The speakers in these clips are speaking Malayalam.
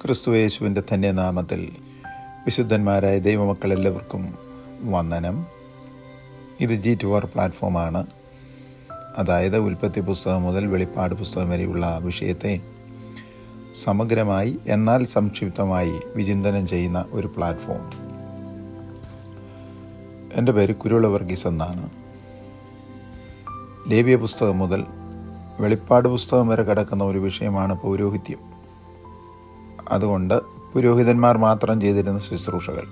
ക്രിസ്തുയേശുവിൻ്റെ തന്നെ നാമത്തിൽ വിശുദ്ധന്മാരായ ദൈവമക്കളെല്ലാവർക്കും വന്ദനം. ഇത് G2R പ്ലാറ്റ്ഫോമാണ്. അതായത് ഉൽപ്പത്തി പുസ്തകം മുതൽ വെളിപ്പാട് പുസ്തകം വരെയുള്ള വിഷയത്തെ സമഗ്രമായി എന്നാൽ സംക്ഷിപ്തമായി വിചിന്തനം ചെയ്യുന്ന ഒരു പ്ലാറ്റ്ഫോം. എൻ്റെ പേര് കുരുള വർഗീസ് എന്നാണ്. ലേവ്യ പുസ്തകം മുതൽ വെളിപ്പാട് പുസ്തകം വരെ കിടക്കുന്ന ഒരു വിഷയമാണ് പൗരോഹിത്യം. അതുകൊണ്ട് പുരോഹിതന്മാർ മാത്രം ചെയ്തിരുന്ന ശുശ്രൂഷകൾ.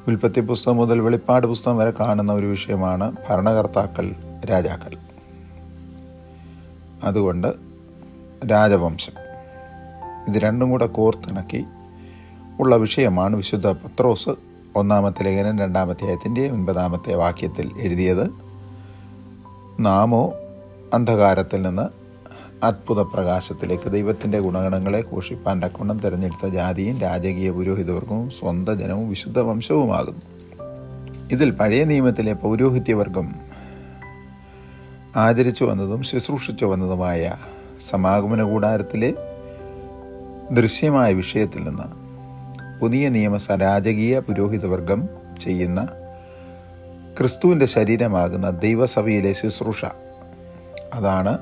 ഉൽപ്പത്തി പുസ്തകം മുതൽ വെളിപ്പാട് പുസ്തകം വരെ കാണുന്ന ഒരു വിഷയമാണ് ഭരണകർത്താക്കൾ, രാജാക്കൾ. അതുകൊണ്ട് രാജവംശം, ഇത് രണ്ടും കൂടെ കോർത്തിണക്കി ഉള്ള വിഷയമാണ് വിശുദ്ധ പത്രോസ് 1-ാമത്തെ ലേഖനം 2-ാം അധ്യായത്തിൻ്റെ 9-ാമത്തെ വാക്യത്തിൽ എഴുതിയത്. നാമോ അന്ധകാരത്തിൽ നിന്ന് അത്ഭുത പ്രകാശത്തിലേക്ക് ദൈവത്തിൻ്റെ ഗുണഗണങ്ങളെ ഘോഷിപ്പാൻ തക്കവണ്ണം തിരഞ്ഞെടുത്ത ജാതിയും രാജകീയ പുരോഹിതവർഗവും സ്വന്തം ജനവും വിശുദ്ധ വംശവുമാകുന്നു. ഇതിൽ പഴയ നിയമത്തിലെ പൗരോഹിത്യവർഗം ആചരിച്ചു വന്നതും ശുശ്രൂഷിച്ചു വന്നതുമായ സമാഗമന കൂടാരത്തിലെ ദൃശ്യമായ വിഷയത്തിൽ നിന്ന് പുതിയ നിയമ രാജകീയ പുരോഹിതവർഗം ചെയ്യുന്ന ക്രിസ്തുവിൻ്റെ ശരീരമാകുന്ന ദൈവസഭയിലെ ശുശ്രൂഷ, അതാണ്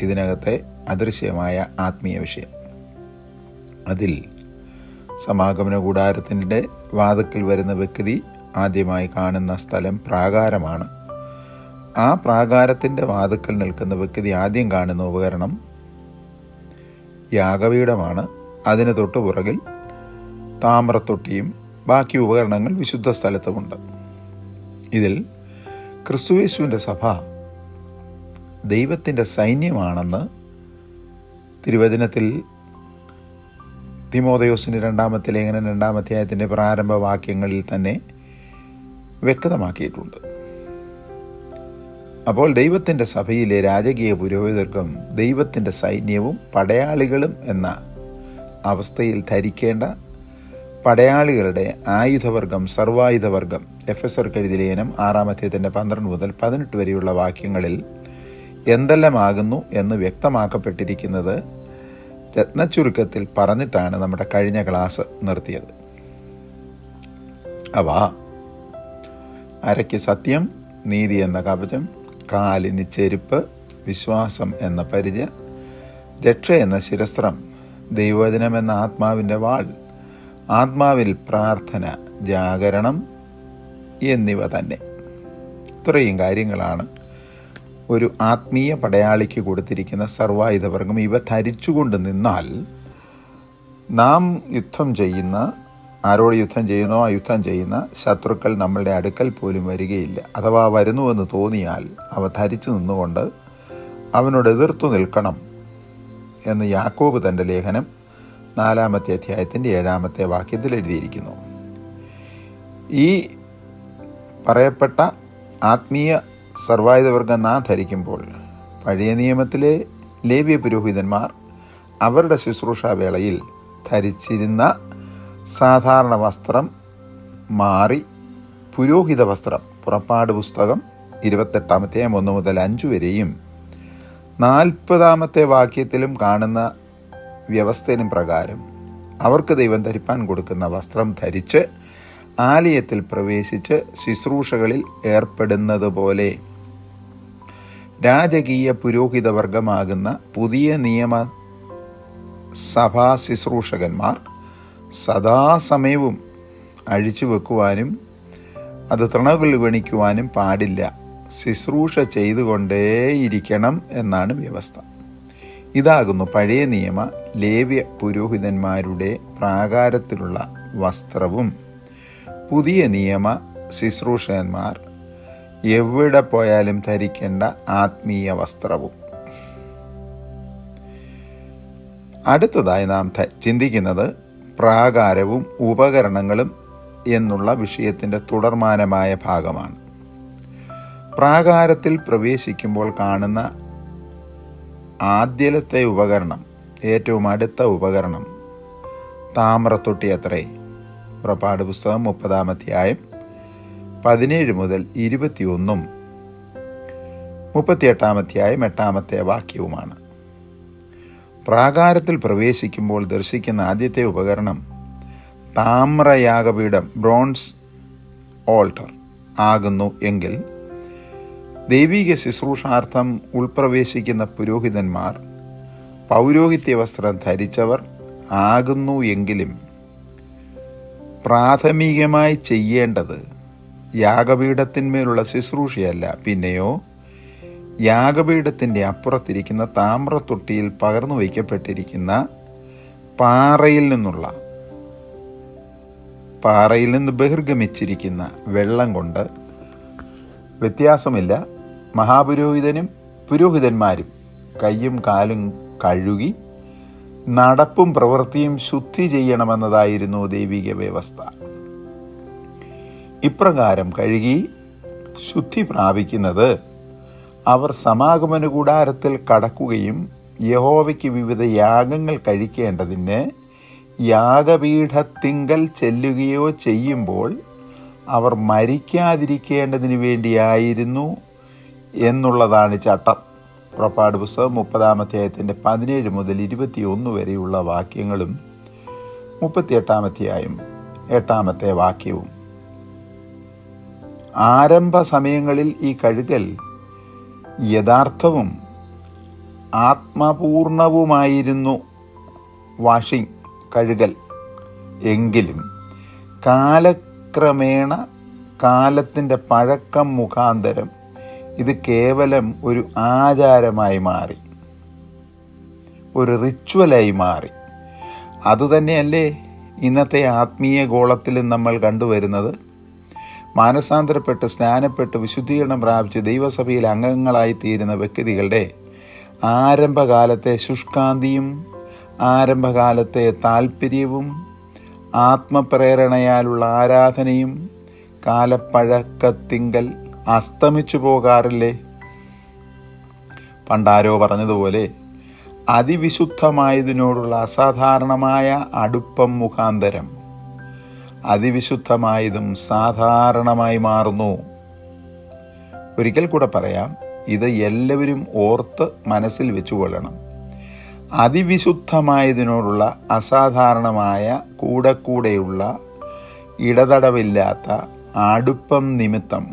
ഇതിനകത്തെ അദൃശ്യമായ ആത്മീയ വിഷയം. അതിൽ സമാഗമന കൂടാരത്തിൻ്റെ വാതിൽക്കൽ വരുന്ന വ്യക്തി ആദ്യമായി കാണുന്ന സ്ഥലം പ്രാകാരമാണ്. ആ പ്രാകാരത്തിൻ്റെ വാതിൽക്കൽ നിൽക്കുന്ന വ്യക്തി ആദ്യം കാണുന്ന ഉപകരണം യാഗപീഠമാണ്. അതിന് തൊട്ടുപുറകിൽ താമ്രത്തൊട്ടിയും ബാക്കി ഉപകരണങ്ങൾ വിശുദ്ധ സ്ഥലത്തുമുണ്ട്. ഇതിൽ ക്രിസ്തുയേശുവിൻ്റെ സഭ ദൈവത്തിൻ്റെ സൈന്യമാണെന്ന് തിരുവചനത്തിൽ തിമോഥെയോസിന് 2-ാമത്തെ ലേഖനം 2-ാം അധ്യായത്തിൻ്റെ പ്രാരംഭ വാക്യങ്ങളിൽ തന്നെ വ്യക്തമാക്കിയിട്ടുണ്ട്. അപ്പോൾ ദൈവത്തിൻ്റെ സഭയിലെ രാജകീയ പുരോഹിതർക്കും ദൈവത്തിൻ്റെ സൈന്യവും പടയാളികളും എന്ന അവസ്ഥയിൽ ധരിക്കേണ്ട പടയാളികളുടെ ആയുധവർഗം, സർവായുധവർഗം, എഫെസർക്ക് എഴുതിയ ലേഖനം 6-ാം അധ്യായത്തിൻ്റെ 12 മുതൽ 18 വരെയുള്ള വാക്യങ്ങളിൽ എന്തെല്ലാമാകുന്നു എന്ന് വ്യക്തമാക്കപ്പെട്ടിരിക്കുന്നത് രത്നച്ചുരുക്കത്തിൽ പറഞ്ഞിട്ടാണ് നമ്മുടെ കഴിഞ്ഞ ക്ലാസ് നിർത്തിയത്. അവ: അരയ്ക്ക് സത്യം, നീതി എന്ന കവചം, കാലിന് ചെരുപ്പ്, വിശ്വാസം എന്ന പരിച, രക്ഷ എന്ന ശിരസ്ത്രം, ദൈവവചനം എന്ന ആത്മാവിൻ്റെ വാൾ, ആത്മാവിൽ പ്രാർത്ഥന, ജാഗരണം എന്നിവ തന്നെ. ഇത്രയും കാര്യങ്ങളാണ് ഒരു ആത്മീയ പടയാളിക്ക് കൊടുത്തിരിക്കുന്ന സർവായുധവർഗം. ഇവ ധരിച്ചുകൊണ്ട് നിന്നാൽ നാം യുദ്ധം ചെയ്യുന്ന, ആരോട് യുദ്ധം ചെയ്യുന്നോ ആ യുദ്ധം ചെയ്യുന്ന ശത്രുക്കൾ നമ്മളുടെ അടുക്കൽ പോലും വരികയില്ല. അഥവാ വരുന്നുവെന്ന് തോന്നിയാൽ അവ ധരിച്ചു നിന്നുകൊണ്ട് അവനോട് എതിർത്തു നിൽക്കണം എന്ന് യാക്കോബ് തൻ്റെ ലേഖനം 4-ാമത്തെ അധ്യായത്തിൻ്റെ 7-ാമത്തെ വാക്യത്തിൽ എഴുതിയിരിക്കുന്നു. ഈ പറയപ്പെട്ട ആത്മീയ സർവായുധവർഗം നാം ധരിക്കുമ്പോൾ പഴയ നിയമത്തിലെ ലേവ്യ പുരോഹിതന്മാർ അവരുടെ ശുശ്രൂഷാവേളയിൽ ധരിച്ചിരുന്ന സാധാരണ വസ്ത്രം മാറി പുരോഹിത വസ്ത്രം, പുറപ്പാട് പുസ്തകം 28-ാം അധ്യായം 1 മുതൽ 5 വരെയും 40-ാമത്തെ വാക്യത്തിലും കാണുന്ന വ്യവസ്ഥയിലും പ്രകാരം അവർക്ക് ദൈവം ധരിപ്പാൻ കൊടുക്കുന്ന വസ്ത്രം ധരിച്ച് ആലയത്തിൽ പ്രവേശിച്ച് ശുശ്രൂഷകളിൽ ഏർപ്പെടുന്നത് പോലെ രാജകീയ പുരോഹിതവർഗമാകുന്ന പുതിയ നിയമ സഭാ ശുശ്രൂഷകന്മാർ സദാസമയവും അഴിച്ചു വെക്കുവാനും അത് തൃണകൾ ഗണിക്കുവാനും പാടില്ല. ശുശ്രൂഷ ചെയ്തുകൊണ്ടേയിരിക്കണം എന്നാണ് വ്യവസ്ഥ. ഇതാകുന്നു പഴയ നിയമ ലേവ്യ പുരോഹിതന്മാരുടെ പ്രാകാരത്തിലുള്ള വസ്ത്രവും പുതിയ നിയമ ശുശ്രൂഷകന്മാർ എവിടെ പോയാലും ധരിക്കേണ്ട ആത്മീയ വസ്ത്രവും. അടുത്തതായി നാം ചിന്തിക്കുന്നത് പ്രാകാരവും ഉപകരണങ്ങളും എന്നുള്ള വിഷയത്തിൻ്റെ തുടർമാനമായ ഭാഗമാണ്. പ്രാകാരത്തിൽ പ്രവേശിക്കുമ്പോൾ കാണുന്ന ആദ്യത്തെ ഉപകരണം, ഏറ്റവും അടുത്ത ഉപകരണം താമ്രത്തൊട്ടി അത്രേ. പുറപ്പാട് പുസ്തകം 30-ാം അധ്യായം 17 മുതൽ 21 38-ാം അധ്യായം 8-ാമത്തെ വാക്യവുമാണ്. പ്രാകാരത്തിൽ പ്രവേശിക്കുമ്പോൾ ദർശിക്കുന്ന ആദ്യത്തെ ഉപകരണം താമ്രയാഗപീഠം, ബ്രോൺസ് ഓൾട്ടർ ആകുന്നു എങ്കിൽ, ദൈവിക ശുശ്രൂഷാർത്ഥം ഉൾപ്രവേശിക്കുന്ന പുരോഹിതന്മാർ പൗരോഹിത്യ വസ്ത്രം ധരിച്ചവർ ആകുന്നു എങ്കിലും പ്രാഥമികമായി ചെയ്യേണ്ടത് യാഗപീഠത്തിന്മേലുള്ള ശുശ്രൂഷയല്ല, പിന്നെയോ യാഗപീഠത്തിൻ്റെ അപ്പുറത്തിരിക്കുന്ന താമ്രത്തൊട്ടിയിൽ പകർന്നു വയ്ക്കപ്പെട്ടിരിക്കുന്ന പാറയിൽ നിന്ന് ബഹിർഗമിച്ചിരിക്കുന്ന വെള്ളം കൊണ്ട് വ്യത്യാസമില്ല മഹാപുരോഹിതനും പുരോഹിതന്മാരും കയ്യും കാലും കഴുകി നടപ്പും പ്രവൃത്തിയും ശുദ്ധി ചെയ്യണമെന്നതായിരുന്നു ദൈവിക വ്യവസ്ഥ. ഇപ്രകാരം കഴുകി ശുദ്ധി പ്രാപിക്കുന്നത് അവർ സമാഗമന കൂടാരത്തിൽ കടക്കുകയും യഹോവയ്ക്ക് വിവിധ യാഗങ്ങൾ കഴിക്കേണ്ടതിന് യാഗപീഠത്തിങ്കൽ ചെല്ലുകയോ ചെയ്യുമ്പോൾ അവർ മരിക്കാതിരിക്കേണ്ടതിന് വേണ്ടിയായിരുന്നു എന്നുള്ളതാണ് ചട്ടം. പുറപ്പാട് പുസ്തകം 30-ാം അധ്യായത്തിൻ്റെ 17 മുതൽ 21 വരെയുള്ള വാക്യങ്ങളും 38-ാം അധ്യായം 8-ാമത്തെ വാക്യവും. ആരംഭ സമയങ്ങളിൽ ഈ കഴുകൽ യഥാർത്ഥവും ആത്മപൂർണവുമായിരുന്നു, വാഷിംഗ്, കഴുകൽ. എങ്കിലും കാലക്രമേണ കാലത്തിൻ്റെ പഴക്കം മുഖാന്തരം ഇത് കേവലം ഒരു ആചാരമായി മാറി, ഒരു റിച്വലായി മാറി. അതുതന്നെയല്ലേ ഇന്നത്തെ ആത്മീയ ഗോളത്തിലും നമ്മൾ കണ്ടുവരുന്നത്? മാനസാന്തരപ്പെട്ട് സ്നാനപ്പെട്ട് വിശുദ്ധീകരണം പ്രാപിച്ച് ദൈവസഭയിൽ അംഗങ്ങളായി തീരുന്ന വ്യക്തികളുടെ ആരംഭകാലത്തെ ശുഷ്കാന്തിയും ആരംഭകാലത്തെ താല്പര്യവും ആത്മപ്രേരണയാലുള്ള ആരാധനയും കാലപ്പഴക്കത്തിങ്കൽ അസ്തമിച്ചു പോകാറില്ലേ? പണ്ടാരോ പറഞ്ഞതുപോലെ അതിവിശുദ്ധമായതിനോടുള്ള അസാധാരണമായ അടുപ്പം മുഖാന്തരം അതിവിശുദ്ധമായതും സാധാരണമായി മാറുന്നു. ഒരിക്കൽ കൂടെ പറയാം, ഇത് എല്ലാവരും ഓർത്ത് മനസ്സിൽ വെച്ചുകൊള്ളണം. അതിവിശുദ്ധമായതിനോടുള്ള അസാധാരണമായ കൂടെയുള്ള ഇടതടവില്ലാത്ത അടുപ്പം നിമിത്തം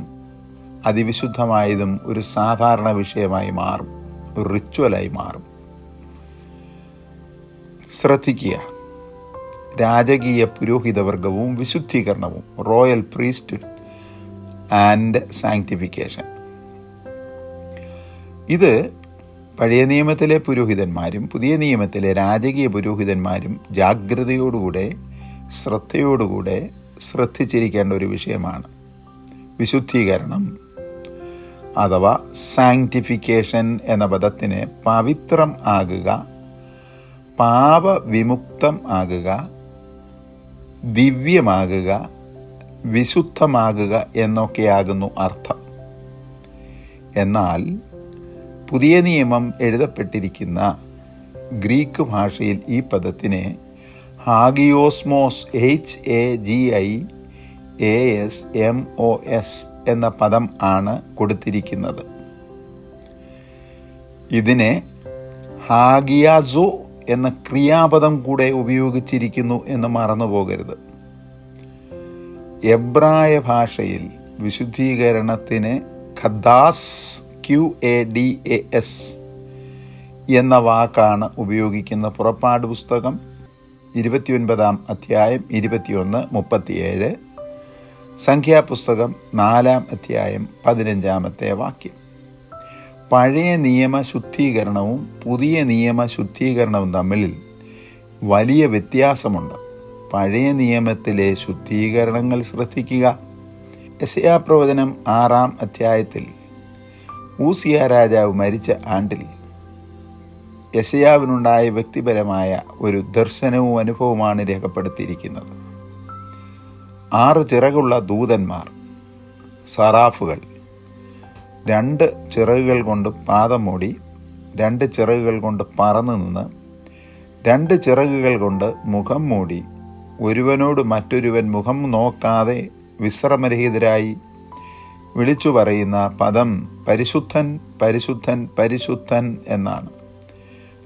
അതിവിശുദ്ധമായതും ഒരു സാധാരണ വിഷയമായി മാറും, ഒരു റിച്വലായി മാറും. ശ്രദ്ധിക്കുക, രാജകീയ പുരോഹിതവർഗവും വിശുദ്ധീകരണവും, റോയൽ പ്രീസ്റ്റ് ആൻഡ് സാങ്ക്ടിഫിക്കേഷൻ. ഇത് പഴയ നിയമത്തിലെ പുരോഹിതന്മാരും പുതിയ നിയമത്തിലെ രാജകീയ പുരോഹിതന്മാരും ജാഗ്രതയോടുകൂടെ ശ്രദ്ധയോടുകൂടെ ശ്രദ്ധിച്ചിരിക്കേണ്ട ഒരു വിഷയമാണ്. വിശുദ്ധീകരണം അഥവാ സാങ്ക്ടിഫിക്കേഷൻ എന്ന പദത്തിന് പവിത്രം ആകുക, പാപവിമുക്തം ആകുക, ദിവ്യമാകുക, വിശുദ്ധമാകുക എന്നൊക്കെയാകുന്നു അർത്ഥം. എന്നാൽ പുതിയ നിയമം എഴുതപ്പെട്ടിരിക്കുന്ന ഗ്രീക്ക് ഭാഷയിൽ ഈ പദത്തിന് ഹാഗിയോസ്മോസ്, HAGIASMOS എന്ന പദം ആണ് കൊടുത്തിരിക്കുന്നത്. ഇതിനെ ഹാഗിയാസോ എന്ന ക്രിയാപദം കൂടെ ഉപയോഗിച്ചിരിക്കുന്നു എന്ന് മറന്നു പോകരുത്. എബ്രായ ഭാഷയിൽ വിശുദ്ധീകരണത്തിന് ഖദാസ്, QADAS എന്ന വാക്കാണ് ഉപയോഗിക്കുന്ന. പുറപ്പാട് പുസ്തകം 29-ാം അധ്യായം 21-37, സംഖ്യാപുസ്തകം 4-ാം അധ്യായം 15-ാമത്തെ വാക്യം. പഴയ നിയമ ശുദ്ധീകരണവും പുതിയ നിയമ ശുദ്ധീകരണവും തമ്മിൽ വലിയ വ്യത്യാസമുണ്ട്. പഴയ നിയമത്തിലെ ശുദ്ധീകരണങ്ങൾ ശ്രദ്ധിക്കുക. യെശയ്യാപ്രവചനം 6-ാം അധ്യായത്തിൽ ഊസിയ രാജാവ് മരിച്ച ആണ്ടിൽ യെശയ്യാവിനുണ്ടായ വ്യക്തിപരമായ ഒരു ദർശനവും അനുഭവമാണ് രേഖപ്പെടുത്തിയിരിക്കുന്നത്. 6 ചിറകുള്ള ദൂതന്മാർ, സറാഫുകൾ, 2 ചിറകുകൾ കൊണ്ട് പാദം മൂടി, 2 ചിറകുകൾ കൊണ്ട് പറന്നു നിന്ന്, 2 ചിറകുകൾ കൊണ്ട് മുഖം മൂടി, ഒരുവനോട് മറ്റൊരുവൻ മുഖം നോക്കാതെ വിശ്രമരഹിതരായി വിളിച്ചു പറയുന്ന പദം പരിശുദ്ധൻ പരിശുദ്ധൻ പരിശുദ്ധൻ എന്നാണ്.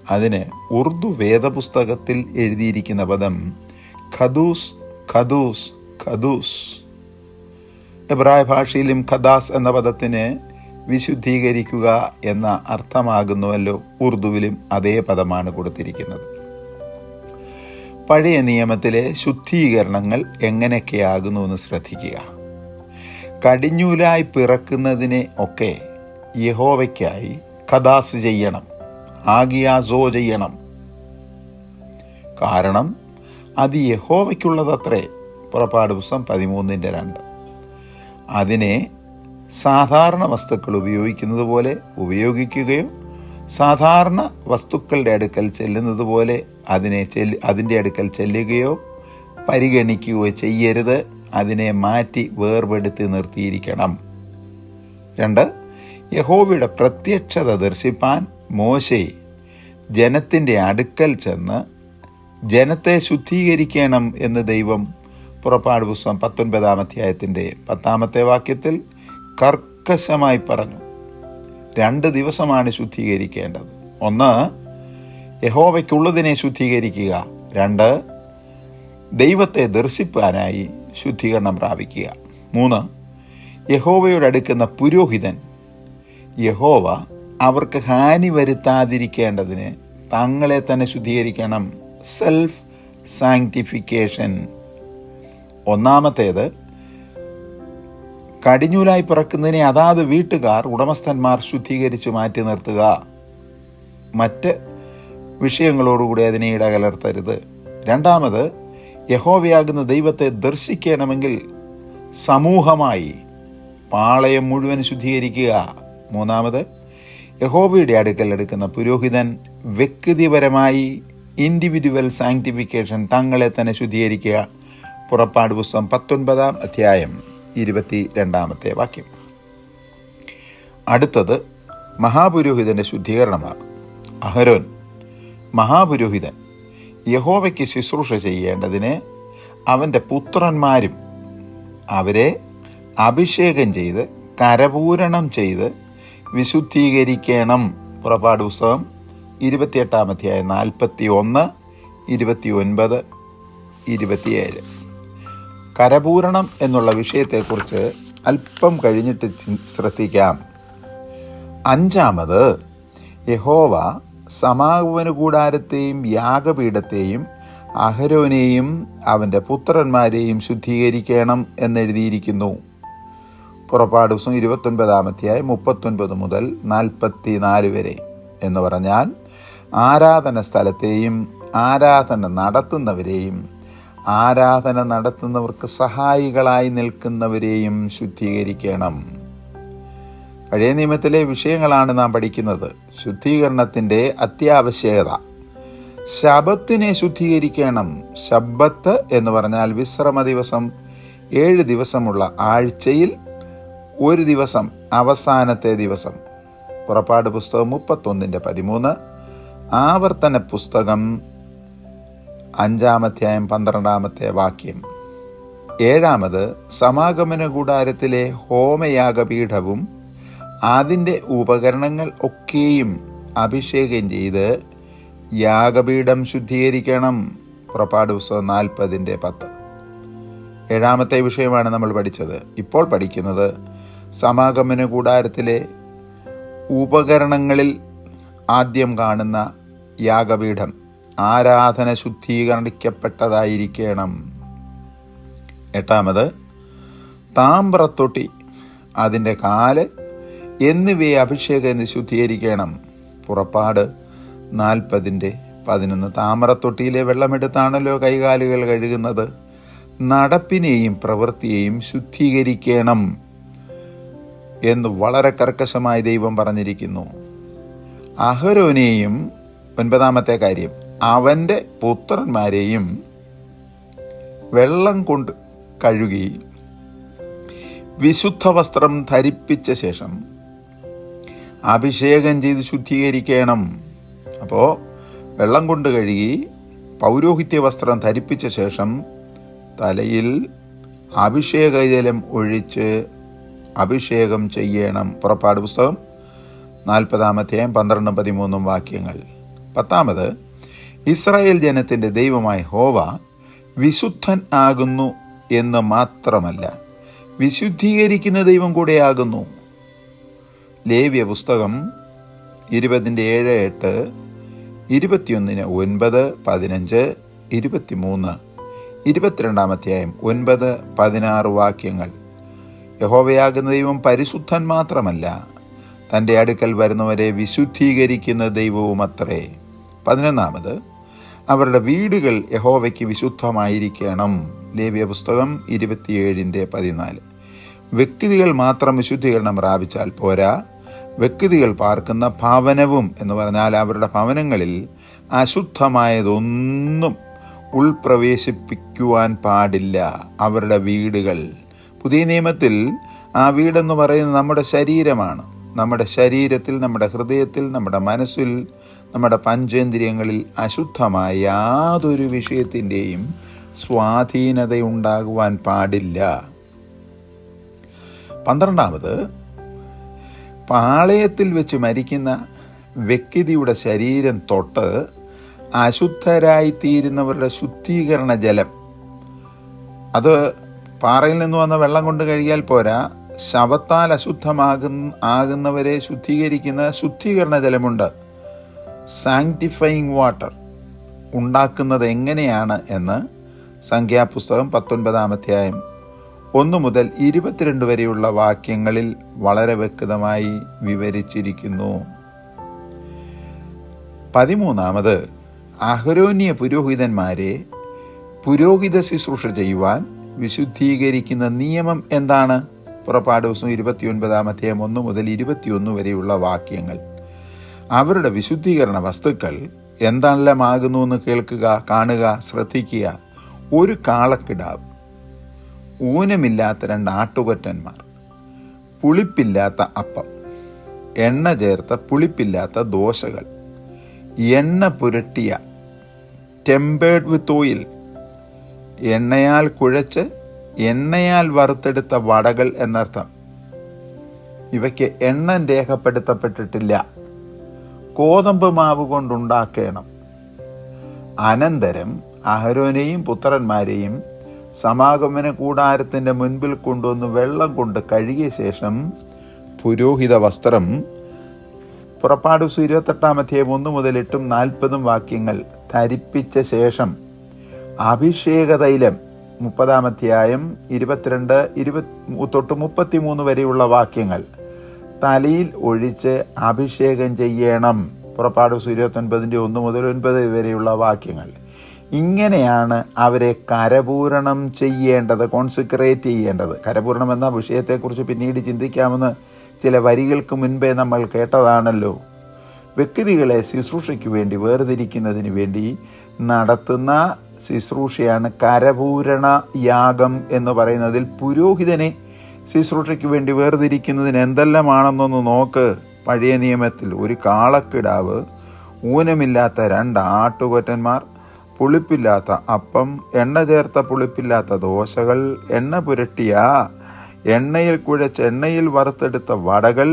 അതിന് ഉറുദു വേദപുസ്തകത്തിൽ എഴുതിയിരിക്കുന്ന പദം ഖദൂസ് ഖദൂസ് ഖദൂസ്. എബ്രായ ഭാഷയിലും ഖദാസ് എന്ന പദത്തിന് വിശുദ്ധീകരിക്കുക എന്ന അർത്ഥമാകുന്നുവല്ലോ. ഉറുദുവിലും അതേ പദമാണ് കൊടുത്തിരിക്കുന്നത്. പഴയ നിയമത്തിലെ ശുദ്ധീകരണങ്ങൾ എങ്ങനെയൊക്കെയാകുന്നു എന്ന് ശ്രദ്ധിക്കുക. കടിഞ്ഞൂലായി പിറക്കുന്നതിനെ ഒക്കെ യഹോവയ്ക്കായി ഖദാസ് ചെയ്യണം, ആഗിയാസോ ചെയ്യണം. കാരണം അത് യഹോവയ്ക്കുള്ളതത്രേ. പുറപ്പാട് പുസ്തകം 13:2. അതിനെ സാധാരണ വസ്തുക്കൾ ഉപയോഗിക്കുന്നത് പോലെ ഉപയോഗിക്കുകയോ സാധാരണ വസ്തുക്കളുടെ അടുക്കൽ ചെല്ലുന്നത് പോലെ അതിൻ്റെ അടുക്കൽ ചെല്ലുകയോ പരിഗണിക്കുകയോ ചെയ്യരുത്. അതിനെ മാറ്റി വേർപെടുത്തി നിർത്തിയിരിക്കണം. 2. യഹോവയുടെ പ്രത്യക്ഷത ദർശിപ്പാൻ മോശെ ജനത്തിൻ്റെ അടുക്കൽ ചെന്ന് ജനത്തെ ശുദ്ധീകരിക്കണം എന്ന് ദൈവം പുറപ്പാട് പുസ്തകം 19-ാം വാക്യത്തിൽ കർക്കശമായി പറഞ്ഞു. 2 ദിവസമാണ് ശുദ്ധീകരിക്കേണ്ടത്. 1. യഹോവയ്ക്കുള്ളതിനെ ശുദ്ധീകരിക്കുക. 2. ദൈവത്തെ ദർശിപ്പാനായി ശുദ്ധീകരണം പ്രാപിക്കുക. 3. യഹോവയോട് അടുക്കുന്ന പുരോഹിതൻ യഹോവ അവർക്ക് ഹാനി വരുത്താതിരിക്കേണ്ടതിന് തങ്ങളെ തന്നെ ശുദ്ധീകരിക്കണം. Self sanctification. 1. കടിഞ്ഞൂലായി പിറക്കുന്നതിനെ അതാത് വീട്ടുകാർ ഉടമസ്ഥന്മാർ ശുദ്ധീകരിച്ച് മാറ്റി നിർത്തുക. മറ്റ് വിഷയങ്ങളോടുകൂടി അതിനെ ഇടകലർത്തരുത്. 2. യഹോവയാകുന്ന ദൈവത്തെ ദർശിക്കണമെങ്കിൽ സമൂഹമായി പാളയം മുഴുവൻ ശുദ്ധീകരിക്കുക. 3. യഹോവയുടെ അടുക്കൽ എടുക്കുന്ന പുരോഹിതൻ വ്യക്തിപരമായി ഇൻഡിവിജ്വൽ സാങ്ക്ടിഫിക്കേഷൻ, തങ്ങളെ തന്നെ ശുദ്ധീകരിക്കുക. പുറപ്പാട് പുസ്തകം 19-22 വാക്യം. അടുത്തത് മഹാപുരോഹിതൻ്റെ ശുദ്ധീകരണമാണ്. അഹരോൻ മഹാപുരോഹിതൻ യഹോവയ്ക്ക് ശുശ്രൂഷ ചെയ്യേണ്ടതിന് അവൻ്റെ പുത്രന്മാരും അവരെ അഭിഷേകം ചെയ്ത് കരപൂരണം ചെയ്ത് വിശുദ്ധീകരിക്കണം. പുറപ്പാട് പുസ്തകം 28-ാം 41, 29, 27. കരപൂരണം എന്നുള്ള വിഷയത്തെക്കുറിച്ച് അല്പം കഴിഞ്ഞിട്ട് ശ്രദ്ധിക്കാം. 5. യഹോവ സമാഗമന കൂടാരത്തെയും യാഗപീഠത്തെയും അഹരോനെയും അവൻ്റെ പുത്രന്മാരെയും ശുദ്ധീകരിക്കണം എന്നെഴുതിയിരിക്കുന്നു. പുറപ്പാട് ദിവസം 29-ാം 39 മുതൽ 44 വരെ. എന്ന് പറഞ്ഞാൽ ആരാധന സ്ഥലത്തെയും ആരാധന നടത്തുന്നവരെയും ആരാധന നടത്തുന്നവർക്ക് സഹായികളായി നിൽക്കുന്നവരെയും ശുദ്ധീകരിക്കണം. പഴയ നിയമത്തിലെ വിഷയങ്ങളാണ് നാം പഠിക്കുന്നത്. ശുദ്ധീകരണത്തിൻ്റെ അത്യാവശ്യകത. ശബത്തിനെ ശുദ്ധീകരിക്കണം. ശബ്ബത്ത് എന്ന് പറഞ്ഞാൽ വിശ്രമ ദിവസം. 7 ദിവസമുള്ള ആഴ്ചയിൽ 1 ദിവസം അവസാനത്തെ ദിവസം. പുറപ്പാട് പുസ്തകം 31-13, ആവർത്തന പുസ്തകം 5-ാം 12 വാക്യം. 7. സമാഗമന കൂടാരത്തിലെ ഹോമയാഗപീഠവും അതിൻ്റെ ഉപകരണങ്ങൾ ഒക്കെയും അഭിഷേകം ചെയ്ത് യാഗപീഠം ശുദ്ധീകരിക്കണം. പുറപ്പാട് പുസ്തകം 40-10. 7-ാമത്തെ വിഷയമാണ് നമ്മൾ പഠിച്ചത്. ഇപ്പോൾ പഠിക്കുന്നത് സമാഗമന കൂടാരത്തിലെ ഉപകരണങ്ങളിൽ ആദ്യം കാണുന്ന യാഗപീഠം ആരാധന ശുദ്ധീകരിക്കപ്പെട്ടതായിരിക്കണം. 8. താമ്രത്തൊട്ടി, അതിൻ്റെ കാല് എന്നിവയെ അഭിഷേകം ശുദ്ധീകരിക്കണം. പുറപ്പാട് 40-11. താമ്രത്തൊട്ടിയിലെ വെള്ളമെടുത്താണല്ലോ കൈകാലുകൾ കഴുകുന്നത്. നടപ്പിനെയും പ്രവൃത്തിയെയും ശുദ്ധീകരിക്കണം എന്ന് വളരെ കർക്കശമായി ദൈവം പറഞ്ഞിരിക്കുന്നു. അഹരോനെയും 9-ാമത്തെ കാര്യം അവൻ്റെ പുത്രന്മാരെയും വെള്ളം കൊണ്ട് കഴുകി വിശുദ്ധ വസ്ത്രം ധരിപ്പിച്ച ശേഷം അഭിഷേകം ചെയ്ത് ശുദ്ധീകരിക്കണം. അപ്പോൾ വെള്ളം കൊണ്ട് കഴുകി പൗരോഹിത്യ വസ്ത്രം ധരിപ്പിച്ച ശേഷം തലയിൽ അഭിഷേകജലം ഒഴിച്ച് അഭിഷേകം ചെയ്യണം. പുറപ്പാട് പുസ്തകം 40-ാം 12-13 വാക്യങ്ങൾ. 10, ഇസ്രായേൽ ജനത്തിൻ്റെ ദൈവമായ യഹോവ വിശുദ്ധൻ ആകുന്നു എന്ന് മാത്രമല്ല, വിശുദ്ധീകരിക്കുന്ന ദൈവം കൂടെയാകുന്നു. ലേവ്യ പുസ്തകം 20:7-8, 21:9, 15, 23, 22 9-16 വാക്യങ്ങൾ. യഹോവയാകുന്ന ദൈവം പരിശുദ്ധൻ മാത്രമല്ല, തൻ്റെ അടുക്കൽ വരുന്നവരെ വിശുദ്ധീകരിക്കുന്ന ദൈവവുമത്രേ. 11, അവരുടെ വീടുകൾ യഹോവയ്ക്ക് വിശുദ്ധമായിരിക്കണം. ലേവ്യ പുസ്തകം 27:14. വ്യക്തികൾ മാത്രം വിശുദ്ധീകരണം പ്രാപിച്ചാൽ പോരാ, വ്യക്തികൾ പാർക്കുന്ന ഭവനവും എന്ന് പറഞ്ഞാൽ അവരുടെ ഭവനങ്ങളിൽ അശുദ്ധമായതൊന്നും ഉൾപ്രവേശിപ്പിക്കുവാൻ പാടില്ല. അവരുടെ വീടുകൾ, പുതിയ നിയമത്തിൽ ആ വീടെന്ന് പറയുന്നത് നമ്മുടെ ശരീരമാണ്. നമ്മുടെ ശരീരത്തിൽ, നമ്മുടെ ഹൃദയത്തിൽ, നമ്മുടെ മനസ്സിൽ, നമ്മുടെ പഞ്ചേന്ദ്രിയങ്ങളിൽ അശുദ്ധമായ യാതൊരു വിഷയത്തിൻ്റെയും സ്വാധീനതയുണ്ടാകുവാൻ പാടില്ല. 12, പാളയത്തിൽ വെച്ച് മരിക്കുന്ന വ്യക്തിയുടെ ശരീരം തൊട്ട് അശുദ്ധരായിത്തീരുന്നവരുടെ ശുദ്ധീകരണ ജലം, അത് പാറയിൽ നിന്ന് വന്ന വെള്ളം കൊണ്ട് കഴുകിയാൽ പോരാ, ശവത്താൽ ആകുന്നവരെ ശുദ്ധീകരിക്കുന്ന ശുദ്ധീകരണ ജലമുണ്ട്. സാങ്ക്ടിഫയിങ് വാട്ടർ ഉണ്ടാക്കുന്നത് എങ്ങനെയാണ് എന്ന് സംഖ്യാപുസ്തകം 19 1 മുതൽ 22 വരെയുള്ള വാക്യങ്ങളിൽ വളരെ വ്യക്തമായി വിവരിച്ചിരിക്കുന്നു. 13, അഹരോന്യ പുരോഹിതന്മാരെ പുരോഹിത ശുശ്രൂഷ ചെയ്യുവാൻ വിശുദ്ധീകരിക്കുന്ന നിയമം എന്താണ്? പുറപ്പാട് ദിവസം 29 1 മുതൽ 21 വരെയുള്ള വാക്യങ്ങൾ. അവരുടെ വിശുദ്ധീകരണ വസ്തുക്കൾ എന്തെല്ലാം ആകുന്നു എന്ന് കേൾക്കുക, കാണുക, ശ്രദ്ധിക്കുക. ഒരു കാളക്കിടാവ്, ഊനമില്ലാത്ത 2 ആട്ടുകൊറ്റന്മാർ, പുളിപ്പില്ലാത്ത അപ്പം, എണ്ണ ചേർത്ത പുളിപ്പില്ലാത്ത ദോശകൾ, എണ്ണ പുരട്ടിയ ടെമ്പേർഡ് വിത്ത് ഓയിൽ, എണ്ണയാൽ കുഴച്ച് എണ്ണയാൽ വറുത്തെടുത്ത വടകൾ എന്നർത്ഥം. ഇവയ്ക്ക് എണ്ണ രേഖപ്പെടുത്തപ്പെട്ടിട്ടില്ല. ഗോതമ്പ് മാവ് കൊണ്ടുണ്ടാക്കണം. അനന്തരം അഹരോനെയും പുത്രന്മാരെയും സമാഗമന കൂടാരത്തിൻ്റെ മുൻപിൽ കൊണ്ടുവന്ന് വെള്ളം കൊണ്ട് കഴുകിയ ശേഷം പുരോഹിത വസ്ത്രം, പുറപ്പാട് 28 1 മുതൽ 8 40 വാക്യങ്ങൾ ധരിപ്പിച്ച ശേഷം അഭിഷേക തൈലം 30 22 തൊട്ട് 33 വരെയുള്ള വാക്യങ്ങൾ തലയിൽ ഒഴിച്ച് അഭിഷേകം ചെയ്യണം. പുറപ്പാട് 29 1 മുതൽ 9 വരെയുള്ള വാക്യങ്ങൾ. ഇങ്ങനെയാണ് അവരെ കരപൂരണം ചെയ്യേണ്ടത്, കോൺസിക്രേറ്റ് ചെയ്യേണ്ടത്. കരപൂരണം എന്ന വിഷയത്തെക്കുറിച്ച് പിന്നീട് ചിന്തിക്കാമെന്ന് ചില വരികൾക്ക് മുൻപേ നമ്മൾ കേട്ടതാണല്ലോ. വ്യക്തികളെ ശുശ്രൂഷയ്ക്ക് വേണ്ടി വേർതിരിക്കുന്നതിന് വേണ്ടി നടത്തുന്ന ശുശ്രൂഷയാണ് കരപൂരണ യാഗം എന്ന് പറയുന്നതിൽ പുരോഹിതനെ ശുശ്രൂഷയ്ക്ക് വേണ്ടി വേർതിരിക്കുന്നതിന് എന്തെല്ലാമാണെന്നൊന്ന് നോക്ക്. പഴയ നിയമത്തിൽ ഒരു കാളക്കിടാവ്, ഊനമില്ലാത്ത 2 ആട്ടുകൊറ്റന്മാർ, പുളിപ്പില്ലാത്ത അപ്പം, എണ്ണ ചേർത്ത പുളിപ്പില്ലാത്ത ദോശകൾ, എണ്ണ പുരട്ടിയ എണ്ണയിൽ കുഴച്ച് എണ്ണയിൽ വറുത്തെടുത്ത വടകൾ,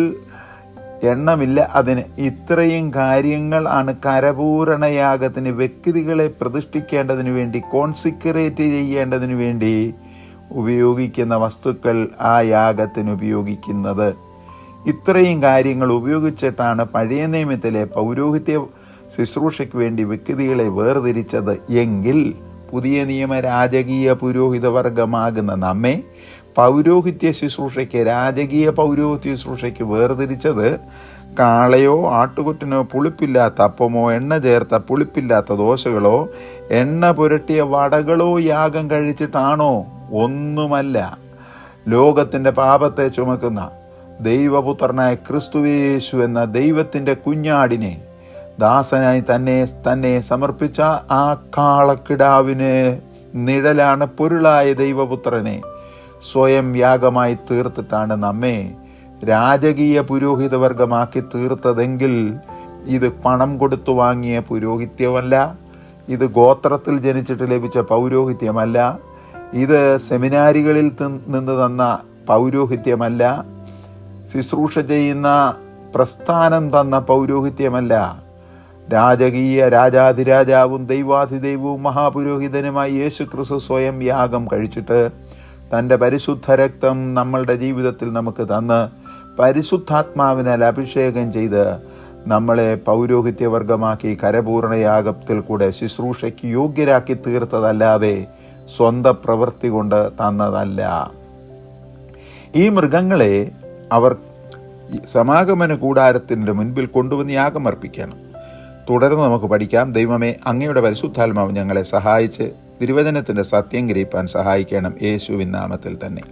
എണ്ണമില്ല അതിന്. ഇത്രയും കാര്യങ്ങൾ ആണ് കരപൂരണയാഗത്തിന് വ്യക്തികളെ പ്രതിഷ്ഠിക്കേണ്ടതിന് വേണ്ടി, കോൺസിക്രേറ്റ് ചെയ്യേണ്ടതിന് വേണ്ടി ഉപയോഗിക്കുന്ന വസ്തുക്കൾ ആ യാഗത്തിന് ഉപയോഗിക്കുന്നത്. ഇത്രയും കാര്യങ്ങൾ ഉപയോഗിച്ചിട്ടാണ് പഴയ നിയമത്തിലെ പൗരോഹിത്യ ശുശ്രൂഷയ്ക്ക് വേണ്ടി വ്യക്തികളെ വേർതിരിച്ചത് എങ്കിൽ പുതിയ നിയമ രാജകീയ പുരോഹിത വർഗമാകുന്ന നമ്മെ പൗരോഹിത്യ ശുശ്രൂഷയ്ക്ക്, രാജകീയ പൗരോഹിത്യ ശുശ്രൂഷയ്ക്ക് വേർതിരിച്ചത് കാളയോ ആട്ടുകൊറ്റനോ പുളിപ്പില്ലാത്ത അപ്പമോ എണ്ണ ചേർത്ത പുളിപ്പില്ലാത്ത ദോശകളോ എണ്ണ പുരട്ടിയ വടകളോ യാഗം കഴിച്ചിട്ടാണോ? ഒന്നുമല്ല. ലോകത്തിൻ്റെ പാപത്തെ ചുമക്കുന്ന ദൈവപുത്രനായ ക്രിസ്തുയേശു എന്ന ദൈവത്തിൻ്റെ കുഞ്ഞാടിനെ ദാസനായി തന്നെ സമർപ്പിച്ച ആ കാളക്കിടാവിന് നിഴലാണ് പൊരുളായ ദൈവപുത്രനെ സ്വയം യാഗമായി തീർത്തിട്ടാണ് നമ്മെ രാജകീയ പുരോഹിതവർഗമാക്കി തീർത്തതെങ്കിൽ ഇത് പണം കൊടുത്തു വാങ്ങിയ പുരോഹിത്യമല്ല, ഇത് ഗോത്രത്തിൽ ജനിച്ചിട്ട് ലഭിച്ച പൗരോഹിത്യമല്ല, ഇത് സെമിനാരികളിൽ നിന്ന് തന്ന പൗരോഹിത്യമല്ല, ശുശ്രൂഷ ചെയ്യുന്ന പ്രസ്ഥാനം തന്ന പൗരോഹിത്യമല്ല. രാജകീയ രാജാധിരാജാവും ദൈവാധിദൈവവും മഹാപുരോഹിതനുമായി യേശു ക്രിസ്തു സ്വയം യാഗം കഴിച്ചിട്ട് തൻ്റെ പരിശുദ്ധ രക്തം നമ്മളുടെ ജീവിതത്തിൽ നമുക്ക് തന്ന് പരിശുദ്ധാത്മാവിനാൽ അഭിഷേകം ചെയ്ത് നമ്മളെ പൗരോഹിത്യവർഗമാക്കി കരപൂർണയാഗത്തിൽ കൂടെ ശുശ്രൂഷയ്ക്ക് യോഗ്യരാക്കി തീർത്തതല്ലാതെ സ്വന്തം പ്രവൃത്തി കൊണ്ട് തന്നതല്ല. ഈ മൃഗങ്ങളെ അവർ സമാഗമന കൂടാരത്തിൻ്റെ മുൻപിൽ കൊണ്ടുവന്ന് യാഗമർപ്പിക്കണം. തുടർന്ന് നമുക്ക് പഠിക്കാം. ദൈവമേ, അങ്ങയുടെ പരിശുദ്ധാത്മാവ് ഞങ്ങളെ സഹായിച്ച് തിരുവചനത്തിൻ്റെ സത്യം ഗ്രഹിപ്പാൻ സഹായിക്കണം. യേശുവിൻ നാമത്തിൽ തന്നെ.